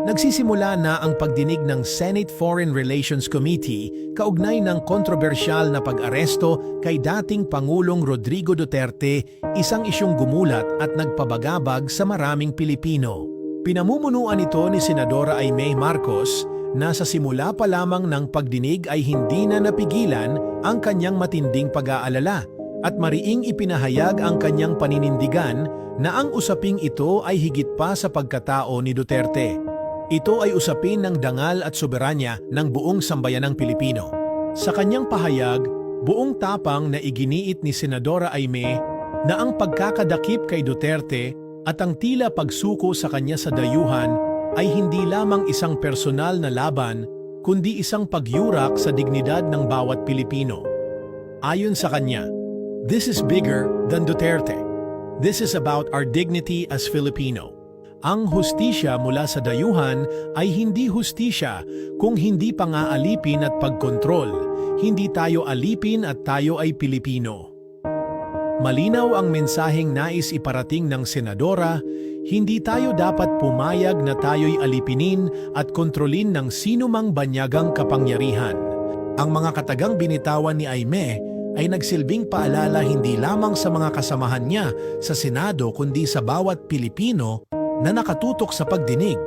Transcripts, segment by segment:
Nagsisimula na ang pagdinig ng Senate Foreign Relations Committee kaugnay ng kontrobersyal na pag-aresto kay dating Pangulong Rodrigo Duterte, isang isyong gumulat at nagpabagabag sa maraming Pilipino. Pinamumunuan ito ni Senadora Imee Marcos na sa simula pa lamang ng pagdinig ay hindi na napigilan ang kanyang matinding pag-aalala at mariing ipinahayag ang kanyang paninindigan na ang usaping ito ay higit pa sa pagkatao ni Duterte. Ito ay usapin ng dangal at soberanya ng buong sambayanang Pilipino. Sa kanyang pahayag, buong tapang na iginiit ni Senadora Imee na ang pagkakadakip kay Duterte at ang tila pagsuko sa kanya sa dayuhan ay hindi lamang isang personal na laban kundi isang pagyurak sa dignidad ng bawat Pilipino. Ayon sa kanya, "This is bigger than Duterte. This is about our dignity as Filipino." Ang hustisya mula sa dayuhan ay hindi hustisya kung hindi pang-aalipin at pagkontrol. Hindi tayo alipin at tayo ay Pilipino. Malinaw ang mensaheng nais iparating ng senadora, hindi tayo dapat pumayag na tayo'y alipinin at kontrolin ng sinumang banyagang kapangyarihan. Ang mga katagang binitawan ni Imee ay nagsilbing paalala hindi lamang sa mga kasamahan niya sa Senado kundi sa bawat Pilipino na nakatutok sa pagdinig.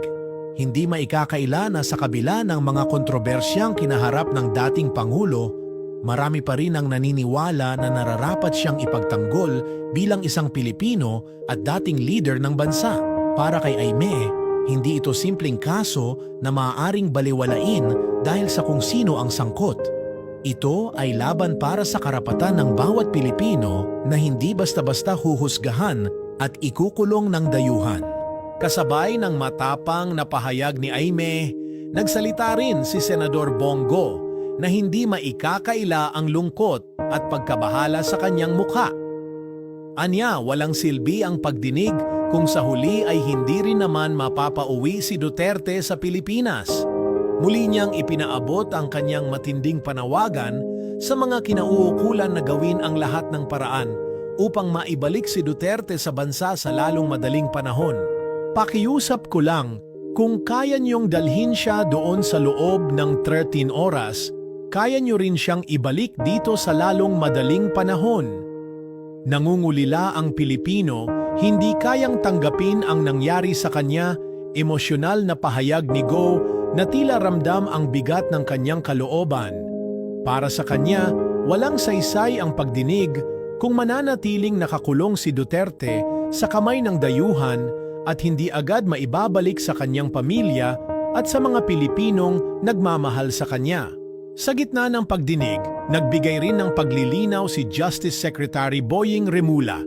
Hindi maikakaila na sa kabila ng mga kontrobersyang kinaharap ng dating Pangulo, marami pa rin ang naniniwala na nararapat siyang ipagtanggol bilang isang Pilipino at dating leader ng bansa. Para kay Imee, hindi ito simpleng kaso na maaaring baliwalain dahil sa kung sino ang sangkot. Ito ay laban para sa karapatan ng bawat Pilipino na hindi basta-basta huhusgahan at ikukulong ng dayuhan. Kasabay ng matapang na pahayag ni Imee, nagsalita rin si Senador Bongo na hindi maikakaila ang lungkot at pagkabahala sa kanyang mukha. Anya, walang silbi ang pagdinig kung sa huli ay hindi rin naman mapapauwi si Duterte sa Pilipinas. Muli niyang ipinaabot ang kanyang matinding panawagan sa mga kinauukulan na gawin ang lahat ng paraan upang maibalik si Duterte sa bansa sa lalong madaling panahon. Pakiusap ko lang, kung kaya niyong dalhin siya doon sa loob ng 13 oras, kaya niyo rin siyang ibalik dito sa lalong madaling panahon. Nangungulila ang Pilipino, hindi kayang tanggapin ang nangyari sa kanya, emosyonal na pahayag ni Go na tila ramdam ang bigat ng kanyang kalooban. Para sa kanya, walang saysay ang pagdinig kung mananatiling nakakulong si Duterte sa kamay ng dayuhan at hindi agad maibabalik sa kanyang pamilya at sa mga Pilipinong nagmamahal sa kanya. Sa gitna ng pagdinig, nagbigay rin ng paglilinaw si Justice Secretary Boying Remulla.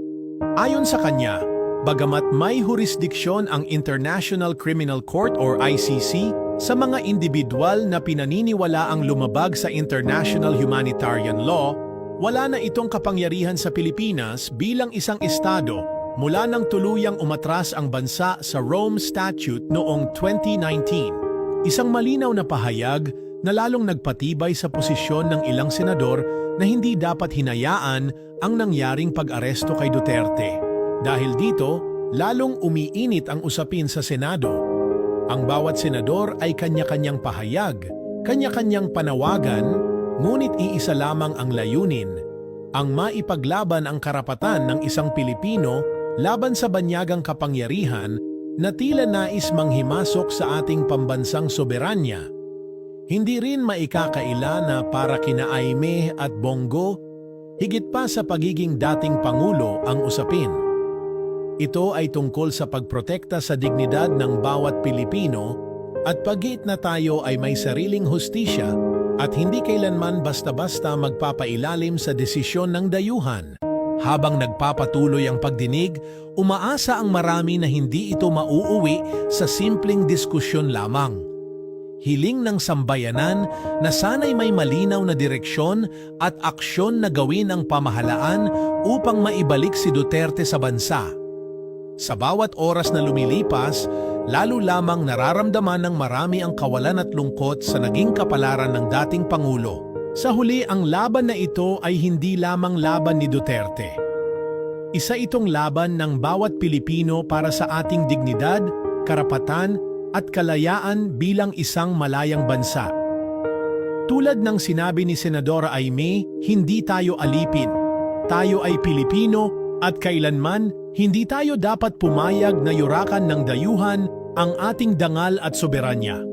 Ayon sa kanya, bagamat may jurisdiksyon ang International Criminal Court or ICC sa mga individual na pinaniniwalaang lumabag sa international humanitarian law, wala na itong kapangyarihan sa Pilipinas bilang isang estado mula nang tuluyang umatras ang bansa sa Rome Statute noong 2019. Isang malinaw na pahayag na lalong nagpatibay sa posisyon ng ilang senador na hindi dapat hinayaan ang nangyaring pag-aresto kay Duterte. Dahil dito, lalong umiinit ang usapin sa Senado. Ang bawat senador ay kanya-kanyang pahayag, kanya-kanyang panawagan, ngunit iisa lamang ang layunin, ang maipaglaban ang karapatan ng isang Pilipino laban sa banyagang kapangyarihan na tila nais manghimasok sa ating pambansang soberanya. Hindi rin maikakaila na para kina Imee at Bongo, higit pa sa pagiging dating Pangulo ang usapin. Ito ay tungkol sa pagprotekta sa dignidad ng bawat Pilipino at pagit na tayo ay may sariling hustisya at hindi kailanman basta-basta magpapailalim sa desisyon ng dayuhan. Habang nagpapatuloy ang pagdinig, umaasa ang marami na hindi ito mauuwi sa simpleng diskusyon lamang. Hiling ng sambayanan na sana'y may malinaw na direksyon at aksyon na gawin ang pamahalaan upang maibalik si Duterte sa bansa. Sa bawat oras na lumilipas, lalo lamang nararamdaman ng marami ang kawalan at lungkot sa naging kapalaran ng dating Pangulo. Sa huli, ang laban na ito ay hindi lamang laban ni Duterte. Isa itong laban ng bawat Pilipino para sa ating dignidad, karapatan at kalayaan bilang isang malayang bansa. Tulad ng sinabi ni Senadora Aimee, hindi tayo alipin. Tayo ay Pilipino at kailanman hindi tayo dapat pumayag na yurakan ng dayuhan ang ating dangal at soberanya.